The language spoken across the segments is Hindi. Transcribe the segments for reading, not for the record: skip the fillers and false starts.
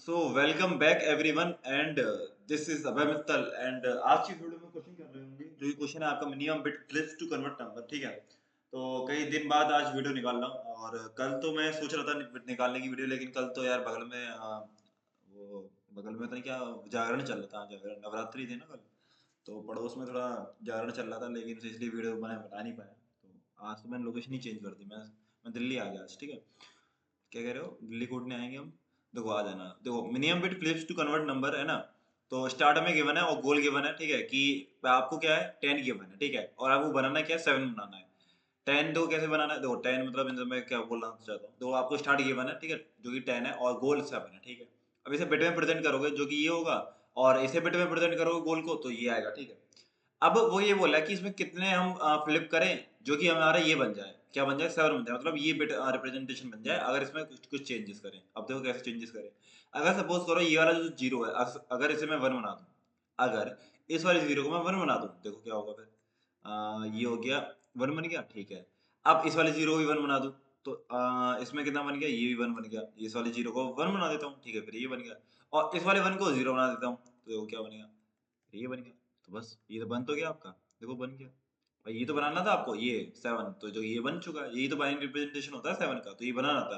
So welcome back everyone and this is Abhay Mittal and आज की वीडियो में क्वेश्चन कर रहे होंगे जो ये क्वेश्चन है आपका minimum bit clips to convert number. ठीक है, तो कई दिन बाद आज वीडियो निकाल रहा हूँ और कल तो मैं सोच रहा था निकालने की वीडियो, लेकिन कल तो यार बगल में वो बगल में था क्या, जागरण चल रहा था। जागरण नवरात्रि थी ना कल, तो पड़ोस में थोड़ा जागरण चल रहा था, लेकिन तो इसलिए वीडियो मैंने बना नहीं पाया। तो आज तो मैंने लोकेशन ही चेंज कर दी। मैं दिल्ली आ गया आज। ठीक है, क्या कह रहे हो, दिल्ली कोड नहीं आएंगे हम? देखो आ जाना। देखो minimum bit flips to convert number है ना, तो स्टार्ट में गिवन है और गोल गिवन है। ठीक है, कि आपको क्या है, 10 गिवन है। ठीक है, और आपको बनाना क्या है, 7 बनाना है। 10 देखो कैसे बनाना है। देखो 10 मतलब इन मैं क्या बोलना चाहता हूँ, देखो आपको स्टार्ट गिवन है। ठीक है, जो कि 10 है और गोल 7 है। ठीक है, अब इसे बिट में प्रेजेंट करोगे जो कि ये होगा, और इसे बिट में प्रेजेंट करोगे गोल को, तो ये आएगा। ठीक है, अब वो ये बोला कि इसमें कितने हम फ्लिप करें जो कि हमारा ये बन जाए, क्या बन जाए, 7 बन जाए, मतलब ये बिट रिप्रेजेंटेशन बन जाए अगर इसमें कुछ कुछ चेंजेस करें। अब देखो कैसे चेंजेस करें। अगर सपोज करो ये वाला जो जीरो है, अगर इसे मैं 1 बना दूं, अगर इस वाले जीरो को मैं 1 बना दूं, देखो क्या होगा फिर। ये हो गया 1 बन गया। ठीक है, अब इस वाले जीरो को भी 1 बना दूं, तो इसमें कितना बन गया, ये भी 1 बन गया। इस वाले जीरो को 1 बना देता हूँ, ठीक है, फिर ये बन गया। और इस वाले 1 को 0 बना देता हूँ, तो देखो क्या बनेगा, ये बन गया। तो बस ये तो बन तो गया आपका, देखो बन गया। भाई ये तो बनाना था आपको, ये 7, तो जो ये बन चुका है, यही तो बाइनरी रिप्रेजेंटेशन होता है 7 का, तो ये बनाना था।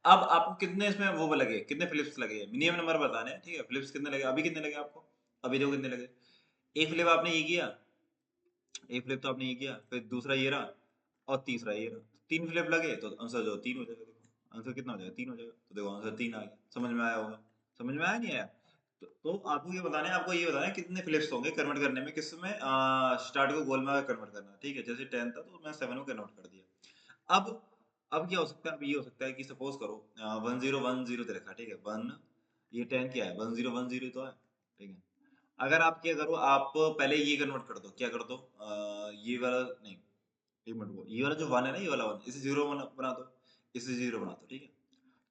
अब आपको कितने इसमें वो लगे, कितने फ्लिप्स लगे, मिनिमम नंबर बताने हैं। ठीक है, फ्लिप्स कितने लगे, अभी कितने लगे आपको, अभी देखो कितने लगे। एक फ्लिप आपने ये किया, एक फ्लिप तो आपने ये किया, फिर दूसरा ये रहा, और तीसरा ये रहा। 3 फ्लिप लगे तो आंसर जो 3 हो जाएगा। देखो आंसर कितना हो जाएगा, 3 हो जाएगा। तो देखो आंसर 3 आ गया। समझ में आया होगा, समझ में आया नहीं आया? तो आपको ये बताना है, आपको ये बताना है कितने फ्लिप्स होंगे कन्वर्ट करने में, किस में स्टार्ट को गोल में कन्वर्ट करना है। ठीक है, जैसे 10 था तो मैं 7 को कन्वर्ट कर दिया। अब क्या हो सकता है, अब ये हो सकता है कि सपोज करो 1010 दे रखा है। ठीक है, 1, ये 10 क्या है, 1010 तो है। ठीक है, अगर आप क्या करो, आप पहले ये कन्वर्ट कर दो, क्या कर दो, ये वाला नहीं, एक मिनट, वो ये वाला जो 1 है ना, ये वाला 1 इसे 0 बना दो, इसे 0 बना दो। ठीक है,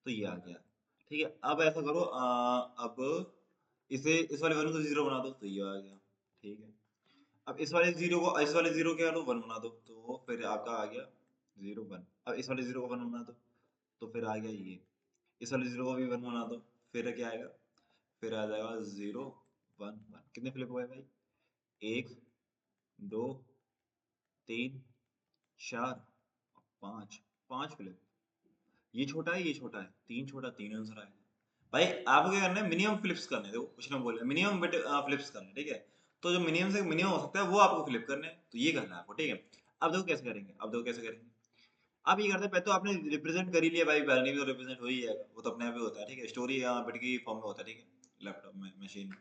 तो ये आ गया। ठीक है, अब ऐसा करो, अब इसे इस वाले 1 को 0 बना दो, तो ये आ गया। ठीक है, अब इस वाले 0 को, इस वाले 0 क्या करो, 1 बना दो, तो फिर आपका आ गया 0 1। अब इस वाले 0 को 1 बना दो, तो फिर आ गया ये। इस वाले 0 को भी 1 बना दो, फिर क्या आएगा, फिर आ जाएगा 0 1 1। कितने फ्लिप हुए भाई, 1 2 3 4 5, 5 फ्लिप। ये छोटा है, ये छोटा है, 3 छोटा, 3 आंसर आएगा। भाई आपको क्या करना है, मिनिमम फ्लिप्स करने, देखो कुछ ना बोल रहे, मिनिमम बिट फ्लिप्स करने। ठीक है, तो जो मिनिमम से मिनिमम हो सकता है वो आपको फ्लिप करने हैं, तो ये करना है आपको। ठीक है, अब देखो कैसे करेंगे, अब देखो कैसे करेंगे। आप ये करते हैं, पहले तो आपने रिप्रेजेंट कर ही लिया भाई, बाइनरी में तो रिप्रेजेंट हो ही जाएगा, वो तो अपने आप ही होता है। ठीक है, स्टोरी बिट की फॉर्म में होता है। ठीक है, लैपटॉप में, मशीन में,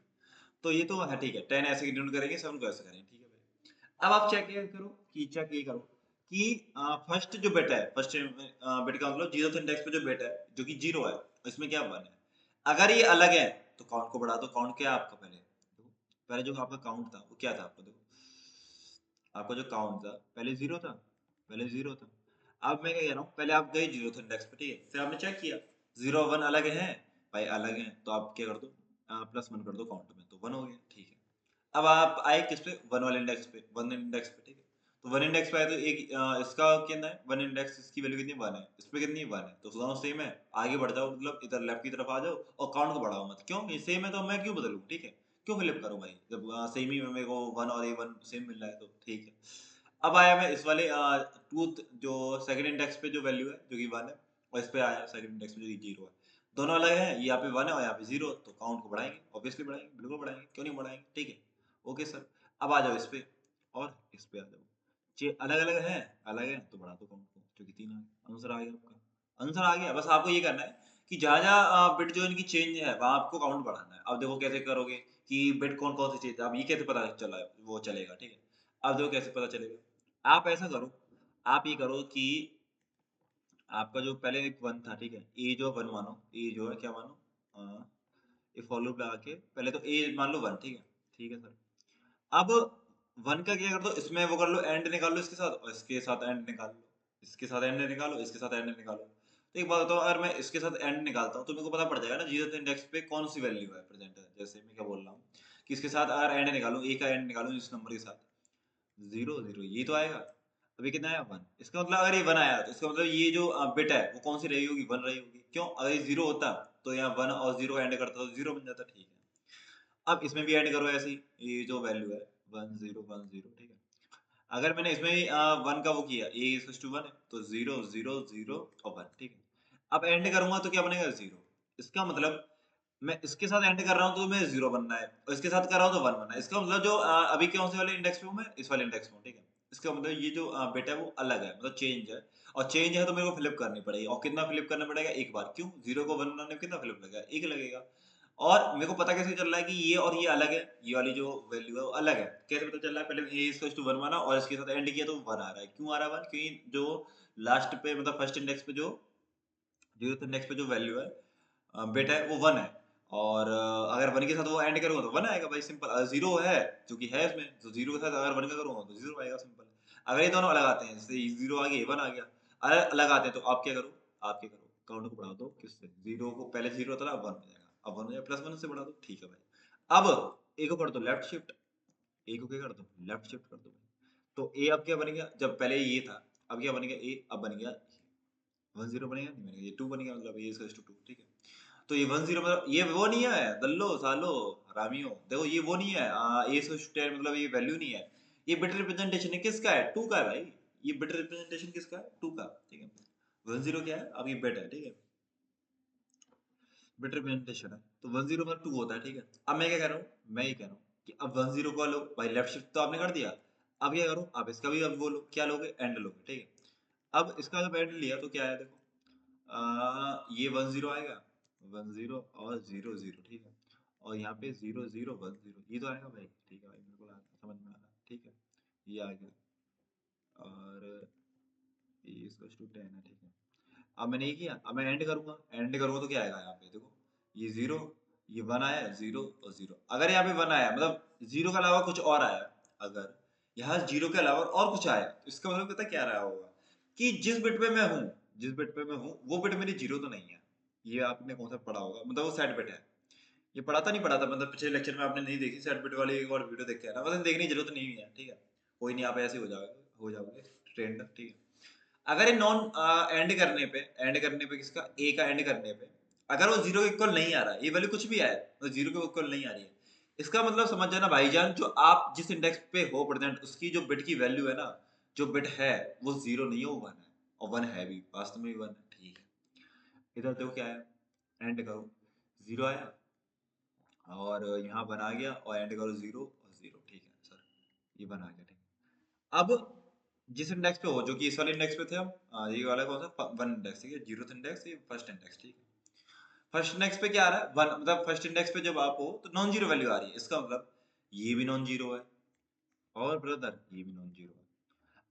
तो ये तो है। ठीक है, 10 ऐसे डिनोट करेंगे, 7 को ऐसे करेंगे। ठीक है भाई, अब आप चेक ये करो, कि चेक ये करो कि फर्स्ट जो बिट है, फर्स्ट बिट का मतलब 0th इंडेक्स पे जो बिट है जो कि 0 है, इसमें क्या 1 है। अगर ये अलग है तो काउंट को बढ़ा दो। काउंट क्या है आपका, पहले देखो, पहले जो आपका काउंट था वो क्या था, आपको देखो, आपका जो काउंट था पहले 0 था, पहले 0 था। अब मैं क्या कह रहा हूँ, पहले आप गए 0th इंडेक्स पे। ठीक है, फिर आपने चेक किया 0 1 अलग है भाई, अलग है, तो आप क्या कर दो, +1 कर दो काउंट में, तो 1 हो गया। ठीक है, अब आप आए किस पे, 1 वाले इंडेक्स पे, 1 इंडेक्स पे। ठीक है, तो 1 इंडेक्स पे आए तो एक इसका कितना है, 1 इंडेक्स, इसकी वैल्यू कितनी, 1 है, इस पे कितनी, 1 है, तो दोनों सेम है। आगे बढ़ जाओ, मतलब इधर लेफ्ट की तरफ आ जाओ और काउंट को बढ़ाओ मत, क्यों, ये सेम है तो मैं क्यों बदलूं। ठीक है, क्यों फ्लिप करूं भाई, जब सेम ही मेरे को 1 और ये 1 सेम मिल रहा है, तो ठीक है। अब आया मैं इस वाले टूथ जो सेकंड इंडेक्स पे जो वैल्यू है जो कि 1 है, और इस पे आया सेकंड इंडेक्स में जो कि 0 है। दोनों अलग है, ये यहाँ पे 1 है और यहाँ पे 0, तो काउंट को बढ़ाएंगे, ऑब्वियसली बढ़ाएंगे, बिल्कुल बढ़ाएंगे, क्यों नहीं बढ़ाएंगे। ठीक है, ओके सर। अब आ जाओ इस पे और इस पे आ जाओ, चे अलग अलग है, अलग है तो बढ़ा दो काउंट को, जो कि 3 आ गया, आंसर आ गया आपका, आंसर आ गया। बस आपको ये करना है कि जहाँ जहाँ बिट जो इनकी चेंज है वहाँ आपको काउंट बढ़ाना है। अब देखो कैसे करोगे कि बिट कौन कौन सी चेंज है, अब ये कैसे पता चला है, वो चलेगा। ठीक है, अब देखो कैसे पता चलेगा, आप ऐसा करो, आप ये करो कि आपका जो पहले एक 1 था, ठीक है, ए जो 1 मानो, ए जो है क्या मानो, ये फॉर लूप लगा के पहले तो ए मान लो 1। ठीक है, ठीक है सर। अब 1 का क्या कर दो, इसमें वो कर लो, एंड निकाल लो इसके साथ, और इसके साथ एंड निकाल लो, इसके साथ एंड निकालो, इसके साथ एंड निकालो। तो एक बात बताओ, अगर मैं इसके साथ एंड निकालता हूँ तो मेरे को पता पड़ जाएगा ना 0th इंडेक्स पे कौन सी वैल्यू है प्रेजेंट है। जैसे मैं क्या बोल रहा हूँ कि इसके साथ अगर एंड निकालूं, ए का एंड निकालूं इस नंबर के साथ, 0 0 ये तो आएगा। अभी कितना आया, 1। इसका मतलब अगर ये 1 आया तो इसका मतलब ये जो बिट है वो कौन सी रही होगी, 1 रही होगी। क्यों, अगर ये 0 होता तो यहाँ 1 और 0 एंड करता तो 0 बन जाता, ठीक है। अब इसमें भी एंड करो ऐसे ही, ये जो वैल्यू है 1 0 1 0, ठीक है। अगर मैंने इसमें भी 1 का वो किया, a इक्वल्स टू 1 है तो 0 0 0 और 1, ठीक है। अब एंड करूंगा तो क्या बनेगा 0। इसका मतलब मैं इसके साथ एंड कर रहा हूँ तो मैं 0 बनना है, और इसके साथ कर रहा हूँ तो 1 बनना है। इसका मतलब जो अभी कौन से वाले इंडेक्स पे हूँ मैं, इस वाले इंडेक्स पे हूँ, ठीक है। इसका मतलब ये जो बिट है वो अलग है, मतलब चेंज है, और चेंज है तो मेरे को फ्लिप करनी पड़ेगी। और कितना फ्लिप करना पड़ेगा, एक बार। क्यों, 0 को 1 बनाने में कितना फ्लिप लगेगा, एक लगेगा। और मेरे को पता कैसे चल रहा है कि ये और ये अलग है, ये वाली जो वैल्यू है वो अलग है। कैसे पता चल रहा है, पहले a इक्वल्स टू 1 माना और इसके साथ एंड किया तो 1 आ रहा है। क्यों आ रहा है 1, क्योंकि जो लास्ट पे मतलब फर्स्ट इंडेक्स पे जो जीरो इंडेक्स पे जो वैल्यू है बिट है वो 1 है। और अगर 1 के साथ वो एंड करूंगा तो 1 आएगा भाई, सिंपल। 0 है क्योंकि है इसमें, तो 0 के साथ अगर 1 का करूंगा तो 0 आएगा, सिंपल। अगर ये दोनों अलग आते हैं, जैसे 0 आ गया 1 आ गया, अगर अलग आते हैं तो आप क्या करो, काउंट को बढ़ा दो, किससे, 0 को पहले 0 था ना, अब 1 हो जाएगा, अब 1 हो जाएगा, +1 से बढ़ा दो, ठीक है भाई। अब ए को कर दो लेफ्ट शिफ्ट, ए को क्या कर दो, लेफ्ट शिफ्ट कर दो भाई। तो ए अब क्या बन गया, जब पहले ये था, अब क्या बन गया, ए अब बन गया 1 0 बनेगा, नहीं बनेगा, ये 2 बनेगा, मतलब ए इक्वल्स टू 2, ठीक है। तो ये 1 0 मतलब ये वो नहीं है, दल्लो सालो हरामियों, देखो ये वो नहीं है, ए से 10 मतलब ये वैल्यू नहीं है, ये बिट रिप्रेजेंटेशन है, किसका है, 2 का है भाई। ये बिट रिप्रेजेंटेशन किसका है, 2 का, ठीक है। 1 0 क्या है, अब ये बिट है, ठीक है, बिट रिप्रेजेंटेशन है, तो 1 0 मतलब 2 होता है, ठीक है। अब मैं क्या कह रहा हूँ, मैं ये कह रहा हूँ कि अब 1 0 को लो भाई, लेफ्ट शिफ्ट तो आपने कर दिया, अब क्या करो, आप इसका भी अब वो लो, क्या लोगे, एंड लोगे, ठीक है। अब इसका जब एंड लिया तो क्या है, देखो ये 1 0 आएगा, 1 0 और 0 0, ठीक है। और यहाँ पे 0 0 1 0, ये तो आएगा भाई, ठीक है भाई, बिल्कुल समझ में आ रहा है, ठीक है, ये आ गया। और ये इसका टू 10 है, ठीक है। अब मैंने ये किया, अब मैं एंड करूंगा तो क्या आएगा यहाँ पे, देखो ये 0, ये 1 आया, 0 और 0। अगर यहाँ पे 1 आया मतलब 0 के अलावा कुछ और आया, अगर यहाँ 0 के अलावा और कुछ आया, तो इसका मतलब पता क्या रहा होगा, कि जिस बिट पे मैं हूँ, वो बिट मेरी 0 तो नहीं है। ये आपने कौन सा पढ़ा होगा, मतलब वो सेट बिट है। ये पढ़ाता नहीं पढ़ाता, मतलब पिछले लेक्चर में आपने नहीं देखी सेट बिट वाली एक और वीडियो देख के आना, मतलब देखने की जरूरत नहीं है, ठीक है। कोई नहीं, आप ऐसे हो जाओगे ट्रेंड, ठीक है। अगर ये नॉन एंड करने पे किसका, ए का एंड करने पे अगर वो 0 के इक्वल नहीं आ रहा है, ये वैल्यू कुछ भी आए तो 0 के इक्वल नहीं आ रही है, इसका मतलब समझ जाना भाईजान, जो आप जिस इंडेक्स पे हो प्रेजेंट, उसकी जो बिट की वैल्यू है ना, जो बिट है वो 0 नहीं है, वो 1 है। और 1 है भी, वास्तव में 1 है, ठीक है। इधर देखो क्या है, एंड करो, 0 आया, और यहाँ बना गया, और एंड करो 0 और 0, ठीक है सर, ये बना गया, ठीक है। अब जिस इंडेक्स पे हो, जो कि इस वाले इंडेक्स पे थे हम, ये वाला कौन सा, 1 इंडेक्स, ठीक है, 0th इंडेक्स, ये फर्स्ट इंडेक्स, ठीक है। फर्स्ट इंडेक्स पे क्या आ रहा है, 1, मतलब फर्स्ट इंडेक्स पे जब आप हो तो नॉन जीरो वैल्यू आ रही है, इसका मतलब ये भी नॉन जीरो है, और ब्रदर ये भी नॉन जीरो है।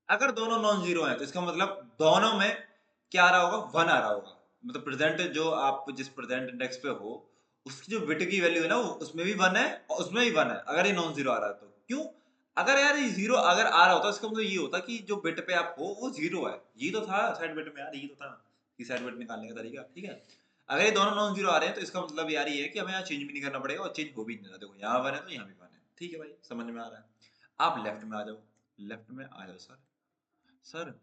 अगर दोनों नॉन जीरो है तो इसका मतलब दोनों में क्या आ रहा होगा, 1 आ रहा होगा। मतलब प्रेजेंट जो आप जिस प्रेजेंट इंडेक्स पे हो, उसकी जो बिट की वैल्यू है ना, उसमें भी 1 है और उसमें भी 1 है, अगर ये नॉन जीरो आ रहा है तो। क्यों, अगर यार ये 0 अगर आ रहा होता, इसका मतलब ये होता कि जो बिट पे आप हो वो 0 है। ये तो था साइड बिट में यार, ये तो था कि साइड बिट निकालने का तरीका, ठीक है। अगर ये दोनों नॉन जीरो आ रहे हैं तो इसका मतलब यार ये है कि हमें यहाँ चेंज भी नहीं करना पड़ेगा, और चेंज हो भी नहीं रहा। देखो यहाँ 1 है तो यहाँ भी 1 है, ठीक है भाई, समझ में आ रहा है। आप लेफ्ट में आ जाओ, लेफ्ट में आ जाओ सर, सर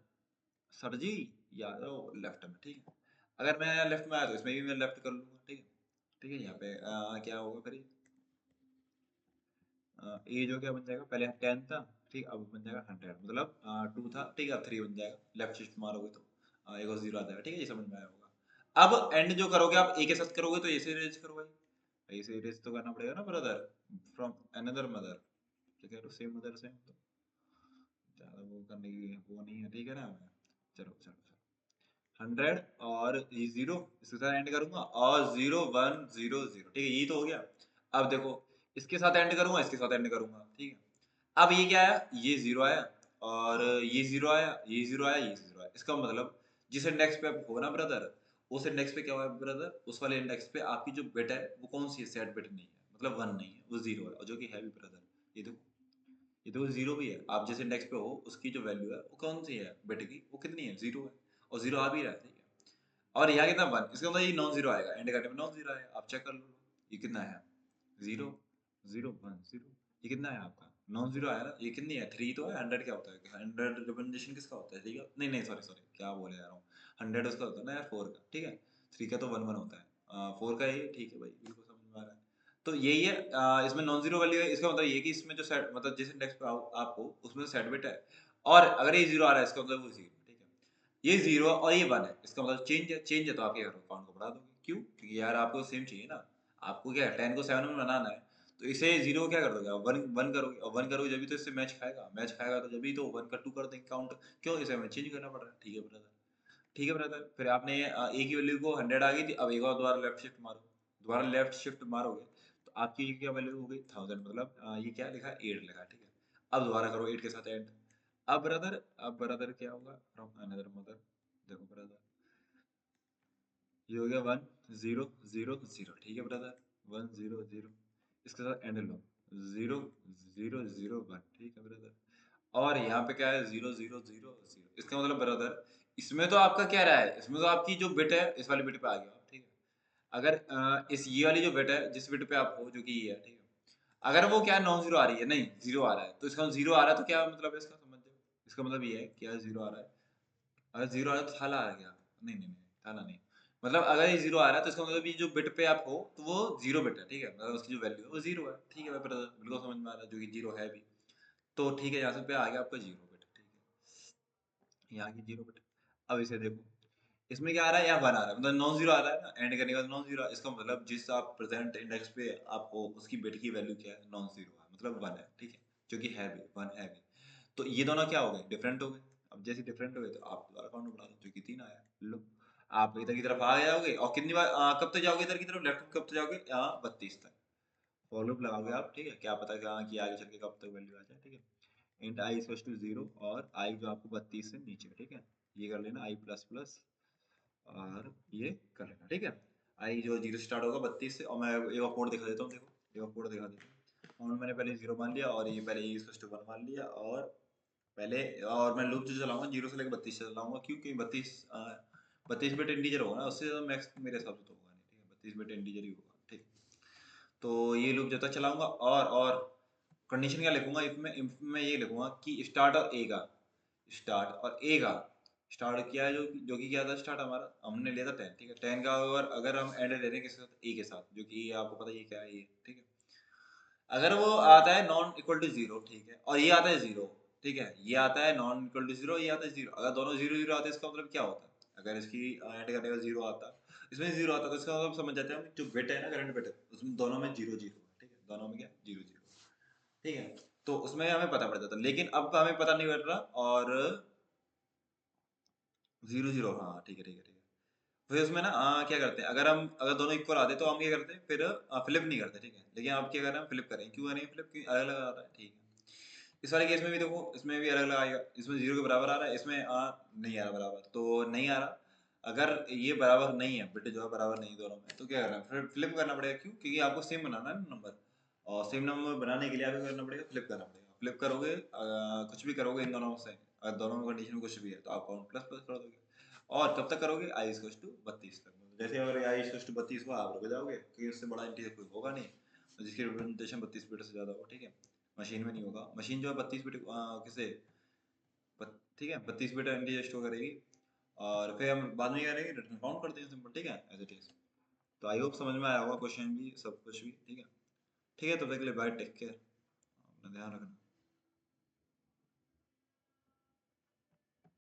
सर जी, ये आ जाओ लेफ्ट में, ठीक है। अगर मैं लेफ्ट में आया तो इसमें भी मैं लेफ्ट कर लूंगा, ठीक है, ठीक है। यहाँ पे क्या होगा फिर, ए जो क्या बन जाएगा, पहले 10 था, ठीक, अब बन जाएगा 100, मतलब 2 था, ठीक है, अब 3 बन जाएगा, लेफ्ट शिफ्ट मारोगे तो एक और 0 आ जाएगा, ठीक है, ये समझ में आया होगा। अब एंड जो करोगे आप ए के साथ करोगे तो ए से इरेज करो भाई, ए से इरेज तो करना पड़ेगा ना ब्रदर, फ्रॉम अनदर मदर, ठीक है, तो सेम मदर से तो ज्यादा वो करने की वो नहीं है, ठीक है ना। चलो चलो चलो, 100 और ये 0, इसके साथ एंड करूंगा, और 0 1 0 0, ठीक है, ये तो हो गया। अब देखो, इसके साथ एंड करूंगा, इसके साथ एंड करूंगा, ठीक है। अब ये क्या आया, ये 0 आया, और ये 0 आया, ये 0 आया, ये 0 आया। इसका मतलब जिस इंडेक्स पे आप हो ना ब्रदर, उस इंडेक्स पे क्या हुआ ब्रदर, उस वाले इंडेक्स पे आपकी जो बिट है वो कौन सी है, सेट बिट नहीं है, मतलब 1 नहीं है, वो 0 है, और जो कि है भी ब्रदर। ये देखो, ये तो 0 भी है, आप जिस इंडेक्स पे हो उसकी जो वैल्यू है वो कौन सी है बिट की, वो कितनी है, 0 है, और 0 आ भी रहा है, ठीक है। और यहाँ कितना 1, इसका मतलब ये नॉन जीरो आएगा, एंड करने में नॉन जीरो आएगा, आप चेक कर लो, ये कितना है, 0 0 1 0, ये कितना है आपका, नॉन जीरो आया ना। ये कितनी है, 3 तो है, 100 क्या होता है, 100 रिप्रेजेंटेशन किसका होता है, ठीक है, नहीं नहीं सॉरी सॉरी, क्या बोले जा रहा हूँ, 100 उसका होता है ना यार 4 का, ठीक है, 3 का तो 1 1 होता है, 4 का ये ठीक है भाई, बिल्कुल समझ में आ रहा है। तो यही है, इसमें नॉन जीरो वैल्यू है, इसका मतलब ये है कि इसमें जो सेट मतलब जिस इंडेक्स पे आप हो उसमें सेट बिट है, और अगर ये जीरो आ रहा है इसका मतलब वो जीरो, ठीक है। ये जीरो और ये वन है, इसका मतलब चेंज है तो आप ये अकाउंट को बढ़ा दोगे। क्यों? क्योंकि यार आपको सेम चाहिए ना, आपको क्या है 10 को 7 में बनाना है, तो इसे जीरो को क्या कर दोगे आप, वन वन करोगे, और वन करोगे जब भी तो इससे मैच खाएगा तो जब भी तो वन का टू कर देंगे काउंट। क्यों? इसे हमें चेंज करना पड़ रहा है, ठीक है ब्रदर। ठीक है ब्रदर, फिर आपने ए की वैल्यू को 100 आ गई थी, अब एक और दोबारा लेफ्ट शिफ्ट मारो, दोबारा लेफ्ट शिफ्ट मारोगे तो आपकी ये क्या वैल्यू हो गई 1000, मतलब ये क्या लिखा है 8 लिखा है, ठीक है। अब दोबारा करो 8 के साथ ऐड। अब ब्रदर क्या होगा, फ्रॉम अनदर मदर, देखो ब्रदर ये हो गया 1 0 0 0, ठीक है ब्रदर, 1 0 0, इसके साथ एंड लो 0 0 0 1, ठीक है ब्रदर। और यहाँ पे क्या है 0 0 0 0, इसका मतलब ब्रदर इसमें तो आपका क्या रहा है, इसमें तो आपकी जो बिट है इस वाली बिट पे आ गया आप, ठीक है। अगर इस ये वाली जो बिट है जिस बिट पे आप हो जो कि ये है, ठीक है, अगर वो क्या नॉन जीरो आ रही है, नहीं जीरो आ रहा है, तो इसका जीरो आ रहा है तो क्या मतलब है इसका, समझ जाओ। इसका मतलब ये है क्या जीरो आ रहा है, अगर जीरो आ रहा है तो थाला आ गया, नहीं नहीं नहीं थाला नहीं, मतलब अगर ये जीरो आ रहा है तो इसका मतलब ये जो बिट पे आप हो तो वो जीरो बिट है, ठीक है, मतलब उसकी जो वैल्यू है वो जीरो है, ठीक है ब्रदर, बिल्कुल समझ में आ रहा है, जो कि जीरो है भी। तो ठीक है, यहाँ से पे आ गया आपका जीरो बिट, ठीक है, यहाँ की जीरो बिट। अब इसे देखो, इसमें क्या आ रहा है, यहाँ वन आ रहा है, मतलब नॉन जीरो आ रहा है ना, एंड करने के बाद नॉन जीरो, इसका मतलब जिस आप प्रेजेंट इंडेक्स पे आप हो उसकी बिट की वैल्यू क्या है, नॉन जीरो है, मतलब वन है, ठीक है, जो कि है भी वन है भी। तो ये दोनों क्या हो गए, डिफरेंट हो गए। अब जैसे डिफरेंट हो गए तो आप दोबारा काउंट बढ़ा दो, जो कि 3 आया, लो आप इधर की तरफ आ जाओगे, और कितनी बार कब तक जाओगे इधर की तरफ, लेफ्ट कब तक जाओगे, 32 तक फॉर लूप लगाओगे आप, ठीक है, क्या पता कि आगे चल के कब तक वैल्यू आ जाए, ठीक है। इंट आई इक्वल्स टू 0, और आई जो आपको 32 से नीचे है, ठीक है, ये कर लेना आई प्लस प्लस, और ये कर लेना, ठीक है। आई जो 0 स्टार्ट होगा 32 से, और मैं एक और कोड दिखा देता हूँ, देखो एक और कोड दिखा देता हूँ, और मैंने पहले 0 मान लिया, और ये पहले ए इक्वल्स टू 1 मान लिया, और पहले, और मैं लूप जो चलाऊंगा 0 से लेकर 32 से चलाऊंगा, क्योंकि 32 बिट इंटीजर होगा ना, उससे ज़्यादा मैक्स मेरे हिसाब से तो होगा नहीं, ठीक है, 32 बिट इंटीजर ही होगा, ठीक। तो ये लूप जब तक चलाऊंगा, और कंडीशन क्या लिखूंगा, इफ में ये लिखूंगा कि स्टार्ट और ए का, स्टार्ट और ए का, स्टार्ट किया है जो कि क्या था, स्टार्ट हमारा हमने लिया था 10, ठीक है, 10 का अगर हम एंड ले रहे हैं किसके साथ, ए के साथ, जो कि आपको पता है ये क्या है, ये ठीक है। अगर वो आता है नॉन इक्वल टू जीरो, ठीक है, और ये आता है जीरो, ठीक है, ये आता है नॉन इक्वल टू जीरो, ये आता है जीरो, अगर दोनों जीरो जीरो आते हैं इसका मतलब क्या होता है, अगर इसकी ऐड करने का जीरो आता, इसमें जीरो आता, तो इसका मतलब समझ जाते हैं हम, जो बिट है ना करंट बिट है उसमें दोनों में जीरो जीरो, ठीक है, दोनों में क्या जीरो जीरो, ठीक है। तो उसमें हमें पता पड़ जाता, लेकिन अब हमें पता नहीं पड़ रहा, और जीरो जीरो, हाँ ठीक है ठीक है ठीक है। फिर उसमें ना क्या करते हैं, अगर दोनों इक्वल आते तो हम क्या करते हैं, फिर फ्लिप नहीं करते, ठीक है, लेकिन आप क्या कर रहे हैं, फ्लिप करें, क्यों करेंगे फ्लिप, क्योंकि अलग अलग आता है, ठीक है। इस वाले केस में भी देखो, इसमें भी अलग अलग आएगा, इसमें जीरो के बराबर आ रहा है, इसमें नहीं आ रहा बराबर, तो नहीं आ रहा। अगर ये बराबर नहीं है, बिट जो है बराबर नहीं दोनों में, तो क्या करना है, फिर फ्लिप करना पड़ेगा, क्यों? क्योंकि आपको सेम बनाना है ना नंबर, और सेम नंबर बनाने के लिए आपको करना पड़ेगा, फ्लिप करना पड़ेगा। फ्लिप करोगे कुछ भी करोगे इन दोनों में से, अगर दोनों में कंडीशन में कुछ भी है तो आप काउंट प्लस प्लस कर दोगे, और कब तक करोगे, आई इक्वल्स टू 32 तक। जैसे अगर आई इक्वल्स टू 32 हुआ आप रुक जाओगे, क्योंकि उससे बड़ा इंटीजर कोई होगा नहीं, तो जिसकी रिप्रेजेंटेशन 32 बिट से ज़्यादा हो, ठीक है। मशीन में नहीं होगा, मशीन जो है 32 बिट किसे ठीक है 32 बिट इंटीजर स्टोर करेगी, और फिर हम बाद में क्या करेंगे, रिटर्न काउंट करते हैं सिंपल, ठीक है, एज इट इज। तो आई होप समझ में आया होगा क्वेश्चन भी, सब कुछ भी, ठीक है। ठीक है, तो तक के लिए बाय, टेक केयर, अपना ध्यान रखना।